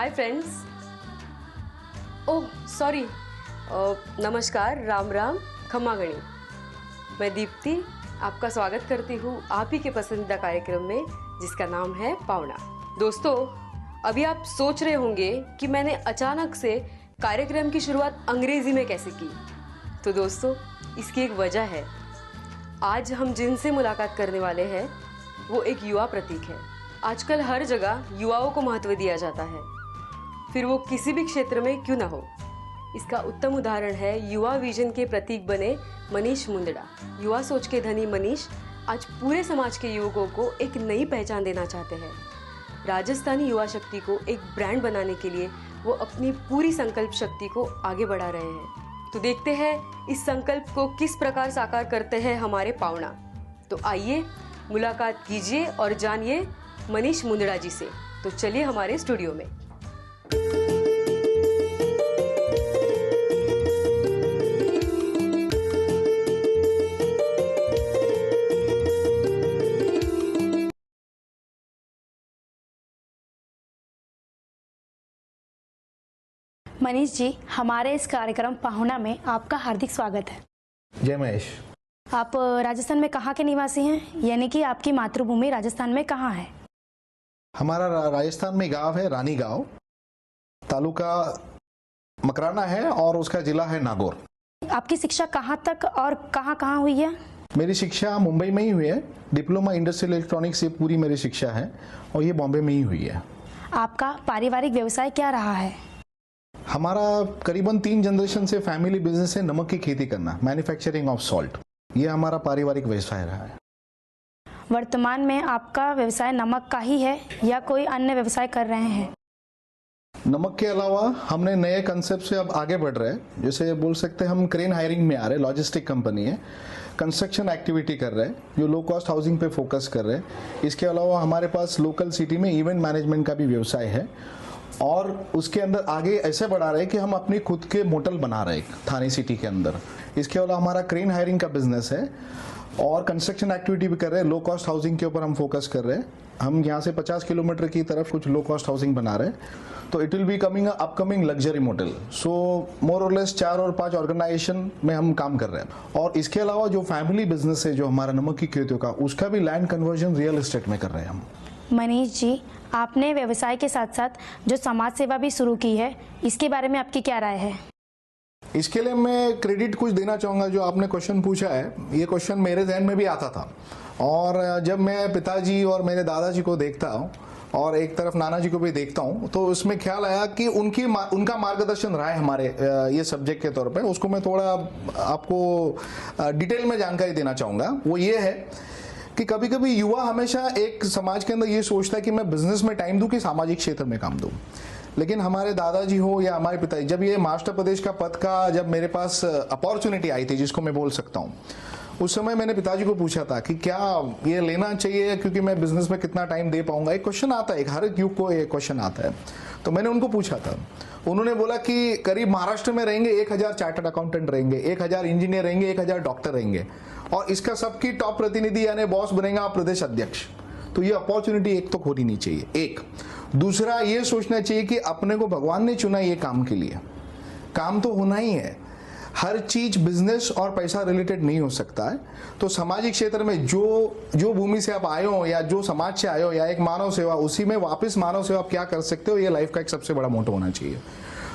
Hi friends. Oh sorry, नमस्कार, राम राम, खम्मा गणी। मैं दीप्ति आपका स्वागत करती हूँ आप ही के पसंदीदा कार्यक्रम में जिसका नाम है पावना। दोस्तों, अभी आप सोच रहे होंगे कि मैंने अचानक से कार्यक्रम की शुरुआत अंग्रेजी में कैसे की। तो दोस्तों, इसकी एक वजह है। आज हम जिनसे मुलाकात करने वाले हैं वो एक युवा प्रतीक है। आजकल हर जगह युवाओं को महत्व दिया जाता है, फिर वो किसी भी क्षेत्र में क्यों ना हो। इसका उत्तम उदाहरण है युवा विजन के प्रतीक बने मनीष मुंदड़ा। युवा सोच के धनी मनीष आज पूरे समाज के युवकों को एक नई पहचान देना चाहते हैं। राजस्थानी युवा शक्ति को एक ब्रांड बनाने के लिए वो अपनी पूरी संकल्प शक्ति को आगे बढ़ा रहे हैं। तो देखते हैं इस संकल्प को किस प्रकार साकार करते हैं हमारे पावना। तो आइए मुलाकात कीजिए और जानिए मनीष मुंदड़ा जी से। तो चलिए हमारे स्टूडियो में। मनीष जी, हमारे इस कार्यक्रम पाहुना में आपका हार्दिक स्वागत है। जय महेश। आप राजस्थान में कहाँ के निवासी हैं, यानी कि आपकी मातृभूमि राजस्थान में कहाँ है? हमारा राजस्थान में गांव है रानी गांव, तालुका मकराना है और उसका जिला है नागौर। आपकी शिक्षा कहाँ तक और कहाँ कहाँ हुई है? मेरी शिक्षा मुंबई में ही हुई है। डिप्लोमा इंडस्ट्रियल इलेक्ट्रॉनिक्स से पूरी मेरी शिक्षा है और ये बॉम्बे में ही हुई है। आपका पारिवारिक व्यवसाय क्या रहा है? हमारा करीबन 3 जनरेशन से फैमिली बिजनेस है नमक की खेती करना, मैन्युफैक्चरिंग ऑफ सॉल्ट। ये हमारा पारिवारिक व्यवसाय रहा है। वर्तमान में आपका व्यवसाय नमक का ही है या कोई अन्य व्यवसाय कर रहे हैं? नमक के अलावा हमने नए कंसेप्ट से अब आगे बढ़ रहे हैं। जैसे बोल सकते हैं हम क्रेन हायरिंग में आ रहे हैं, लॉजिस्टिक कंपनी है, कंस्ट्रक्शन एक्टिविटी कर रहे हैं जो लो कॉस्ट हाउसिंग पे फोकस कर रहे हैं। इसके अलावा हमारे पास लोकल सिटी में इवेंट मैनेजमेंट का भी व्यवसाय है और उसके अंदर आगे ऐसे बढ़ा रहे हैं कि हम अपनी खुद के मोटल बना रहे हैं थाने सिटी के अंदर। इसके अलावा हमारा क्रेन हायरिंग का बिजनेस है और कंस्ट्रक्शन एक्टिविटी भी कर रहे हैं। लो कॉस्ट हाउसिंग के ऊपर हम फोकस कर रहे हैं। हम यहाँ से 50 किलोमीटर की तरफ कुछ लो कॉस्ट हाउसिंग बना रहे हैं। तो it will be coming upcoming luxury motel. So more और लेस 4 और 5 ऑर्गेनाइजेशन में हम काम कर रहे हैं। और इसके अलावा जो फैमिली बिजनेस है जो हमारा नमक की खेतों का, उसका भी लैंड कन्वर्जन रियल एस्टेट में कर रहे हैं हम। मनीष जी, आपने व्यवसाय के साथ साथ जो समाज सेवा भी शुरू की है, इसके बारे में आपकी क्या राय है? इसके लिए मैं क्रेडिट कुछ देना चाहूँगा। जो आपने क्वेश्चन पूछा है, ये क्वेश्चन मेरे जहन में भी आता था और जब मैं पिताजी और मेरे दादाजी को देखता हूँ और एक तरफ नाना जी को भी देखता हूँ तो उसमें ख्याल आया कि उनका मार्गदर्शन रहा है हमारे ये सब्जेक्ट के तौर पे। उसको मैं थोड़ा आपको डिटेल में जानकारी देना चाहूँगा। वो ये है कि कभी कभी युवा हमेशा एक समाज के अंदर ये सोचता है कि मैं बिजनेस में टाइम दूं कि सामाजिक क्षेत्र में काम दूं। लेकिन हमारे दादाजी हो या हमारे पिताजी, जब ये मास्टर प्रदेश का पद का जब मेरे पास अपॉर्चुनिटी आई थी, जिसको मैं बोल सकता हूँ, उस समय मैंने पिताजी को पूछा था कि क्या ये लेना चाहिए क्योंकि मैं बिजनेस में कितना टाइम दे पाऊंगा। एक क्वेश्चन आता है, हर एक युग को ये क्वेश्चन आता है। तो मैंने उनको पूछा था, उन्होंने बोला कि करीब महाराष्ट्र में रहेंगे 1000 चार्टर्ड अकाउंटेंट रहेंगे, 1000 इंजीनियर रहेंगे, 1000 डॉक्टर रहेंगे और इसका सबकी टॉप प्रतिनिधि यानी बॉस बनेगा प्रदेश अध्यक्ष। तो ये अपॉर्चुनिटी एक तो खोनी नहीं चाहिए। एक दूसरा ये सोचना चाहिए कि अपने को भगवान ने चुना ये काम के लिए, काम तो होना ही है। हर चीज बिजनेस और पैसा रिलेटेड नहीं हो सकता है। तो सामाजिक क्षेत्र में जो भूमि से आप आए हो या जो समाज से आए हो या एक मानव सेवा, उसी में वापस मानव सेवा आप क्या कर सकते हो, ये लाइफ का एक सबसे बड़ा मोटो होना चाहिए।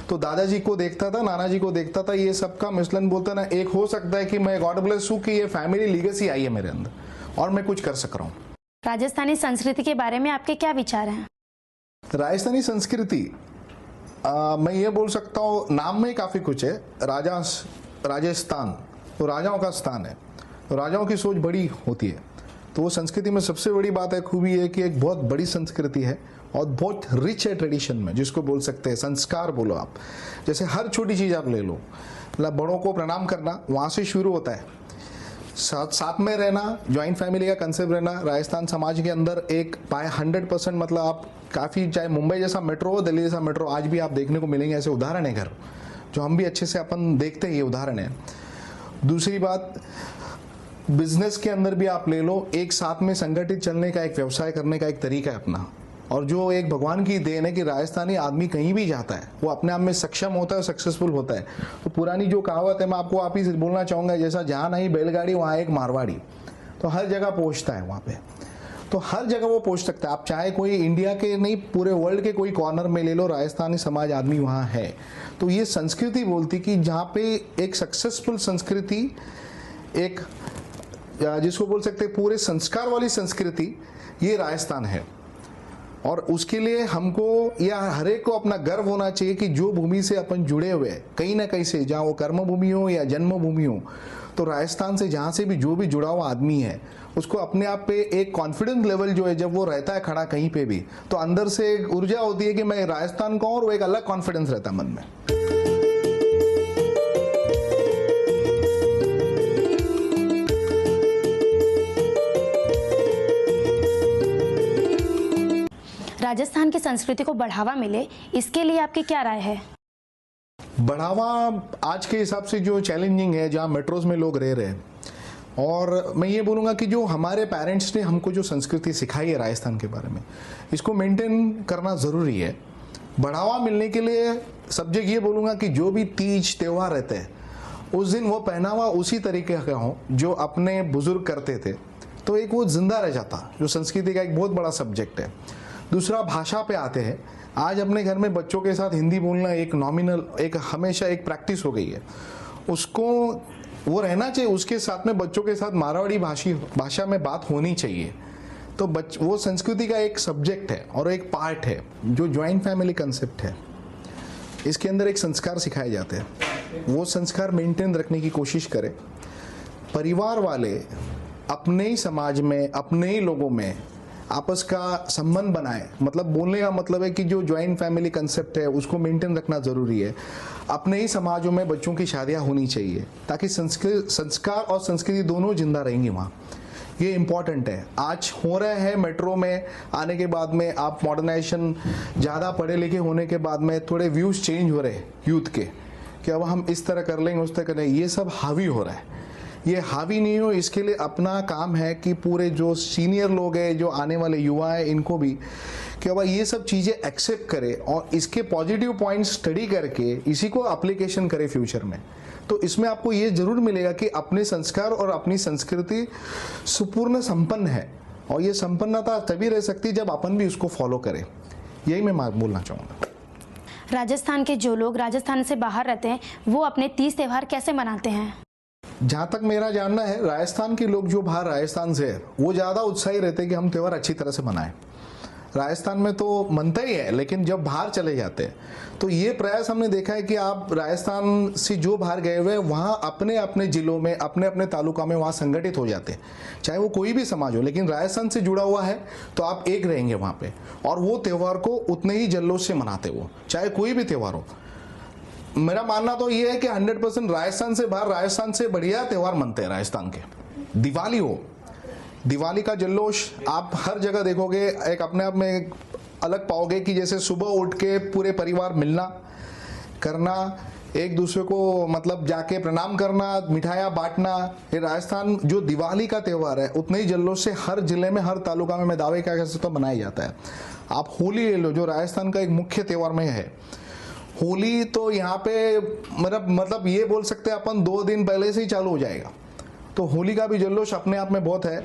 तो दादाजी को देखता था, नाना जी को देखता था, ये सबका मिश्रण बोलता ना एक हो सकता है कि मैं गॉड ब्लेस हूं कि ये फैमिली लीगेसी आई है मेरे अंदर और मैं कुछ कर सक रहा हूँ। राजस्थानी संस्कृति के बारे में आपके क्या विचार हैं? राजस्थानी संस्कृति मैं ये बोल सकता हूँ, नाम में काफी कुछ है। राजस्थान तो राजाओं का स्थान है, तो राजाओं की सोच बड़ी होती है। तो वो संस्कृति में सबसे बड़ी बात है, खूबी है कि एक बहुत बड़ी संस्कृति है और बहुत रिच है ट्रेडिशन में, जिसको बोल सकते हैं संस्कार बोलो आप। जैसे हर छोटी चीज आप ले लो, मतलब बड़ों को प्रणाम करना वहां से शुरू होता है। साथ में रहना, ज्वाइंट फैमिली का कंसेप्ट रहना राजस्थान समाज के अंदर एक बाय 100%, मतलब आप काफ़ी, चाहे मुंबई जैसा मेट्रो हो, दिल्ली जैसा मेट्रो, आज भी आप देखने को मिलेंगे ऐसे उदाहरण है घर, जो हम भी अच्छे से अपन देखते हैं, ये उदाहरण है। दूसरी बात, बिजनेस के अंदर भी आप ले लो, एक साथ में संगठित चलने का, एक व्यवसाय करने का एक तरीका है अपना। और जो एक भगवान की देन है कि राजस्थानी आदमी कहीं भी जाता है वो अपने आप में सक्षम होता है, सक्सेसफुल होता है। तो पुरानी जो कहावत है मैं आपको आप ही से बोलना चाहूँगा, जैसा जहाँ नहीं बैलगाड़ी वहाँ एक मारवाड़ी, तो हर जगह पहुँचता है वहाँ पे, तो हर जगह वो पहुँच सकता है। आप चाहे कोई इंडिया के नहीं पूरे वर्ल्ड के कोई कॉर्नर में ले लो, राजस्थानी समाज आदमी वहाँ है। तो ये संस्कृति बोलती कि जहाँ पे एक सक्सेसफुल संस्कृति, एक जिसको बोल सकते हैं पूरे संस्कार वाली संस्कृति, ये राजस्थान है। और उसके लिए हमको या हर एक को अपना गर्व होना चाहिए कि जो भूमि से अपन जुड़े हुए कहीं ना कहीं से, जहाँ वो कर्म भूमि हो या जन्म भूमि हो, तो राजस्थान से जहाँ से भी जो भी जुड़ा हुआ आदमी है उसको अपने आप पे एक कॉन्फिडेंस लेवल जो है, जब वो रहता है खड़ा कहीं पे भी, तो अंदर से एक ऊर्जा होती है कि मैं राजस्थान का हूं, और वो एक अलग कॉन्फिडेंस रहता है मन में। राजस्थान की संस्कृति को बढ़ावा मिले, इसके लिए आपकी क्या राय है? बढ़ावा आज के हिसाब से जो चैलेंजिंग है, जहाँ मेट्रोज में लोग रह रहे हैं, और मैं ये बोलूँगा कि जो हमारे पेरेंट्स ने हमको जो संस्कृति सिखाई है राजस्थान के बारे में, इसको मेंटेन करना ज़रूरी है। बढ़ावा मिलने के लिए सब्जेक्ट ये बोलूँगा कि जो भी तीज त्यौहार रहते हैं उस दिन वो पहनावा उसी तरीके का हो जो अपने बुजुर्ग करते थे, तो एक वो जिंदा रह जाता, जो संस्कृति का एक बहुत बड़ा सब्जेक्ट है। दूसरा, भाषा पे आते हैं। आज अपने घर में बच्चों के साथ हिंदी बोलना एक नॉमिनल, एक हमेशा एक प्रैक्टिस हो गई है, उसको वो रहना चाहिए। उसके साथ में बच्चों के साथ मारवाड़ी भाषा में बात होनी चाहिए। तो वो संस्कृति का एक सब्जेक्ट है और एक पार्ट है। जो ज्वाइंट फैमिली कंसेप्ट है, इसके अंदर एक संस्कार सिखाए जाते हैं, वो संस्कार मेंटेन रखने की कोशिश करें। परिवार वाले अपने ही समाज में, अपने ही लोगों में आपस का संबंध बनाए। मतलब बोलने का मतलब है कि जो ज्वाइंट फैमिली कंसेप्ट है उसको मेंटेन रखना जरूरी है। अपने ही समाजों में बच्चों की शादियां होनी चाहिए ताकि संस्कार और संस्कृति दोनों जिंदा रहेंगी वहाँ। ये इम्पॉर्टेंट है। आज हो रहा है मेट्रो में आने के बाद में, आप मॉडर्नाइजेशन ज़्यादा पढ़े लिखे होने के बाद में थोड़े व्यूज़ चेंज हो रहे हैं यूथ के, कि अब हम इस तरह कर लेंगे, उस तरह कर लेंगे। ये सब हावी हो रहा है। ये हावी नहीं हो, इसके लिए अपना काम है कि पूरे जो सीनियर लोग हैं, जो आने वाले युवा हैं, इनको भी कि अब ये सब चीज़ें एक्सेप्ट करें और इसके पॉजिटिव पॉइंट्स स्टडी करके इसी को एप्लीकेशन करें फ्यूचर में। तो इसमें आपको ये जरूर मिलेगा कि अपने संस्कार और अपनी संस्कृति सुपूर्ण संपन्न है, और ये संपन्नता तभी रह सकती जब अपन भी उसको फॉलो करें। यही मैं बोलना चाहूँगा। राजस्थान के जो लोग राजस्थान से बाहर रहते हैं वो अपने तीज त्यौहार कैसे मनाते हैं? जहाँ तक मेरा जानना है, राजस्थान के लोग जो बाहर राजस्थान से है वो ज़्यादा उत्साही रहते हैं कि हम त्यौहार अच्छी तरह से मनाएं। राजस्थान में तो मनता ही है, लेकिन जब बाहर चले जाते हैं तो ये प्रयास हमने देखा है कि आप राजस्थान से जो बाहर गए हुए वहाँ अपने अपने जिलों में, अपने अपने तालुका में वहाँ संगठित हो जाते हैं, चाहे वो कोई भी समाज हो, लेकिन राजस्थान से जुड़ा हुआ है तो आप एक रहेंगे वहाँ पे, और वो त्यौहार को उतने ही जल्लोष से मनाते हो, चाहे कोई भी त्यौहार हो। मेरा मानना तो ये है कि 100% राजस्थान से बाहर, राजस्थान से बढ़िया त्यौहार मनते हैं राजस्थान के। दिवाली हो, दिवाली का जल्लोष आप हर जगह देखोगे, एक अपने आप में एक अलग पाओगे कि जैसे सुबह उठ के पूरे परिवार मिलना करना, एक दूसरे को मतलब जाके प्रणाम करना, मिठाइयाँ बांटना। ये राजस्थान जो दिवाली का त्यौहार है उतने ही जल्लोष से हर जिले में, हर तालुका में मैं दावे क्या कह सकता हूँ मनाया जाता है। आप होली ले लो, जो राजस्थान का एक मुख्य त्यौहार में है। होली तो यहाँ पे मतलब ये बोल सकते हैं अपन 2 दिन पहले से ही चालू हो जाएगा। तो होली का भी जल्लोष अपने आप में बहुत है।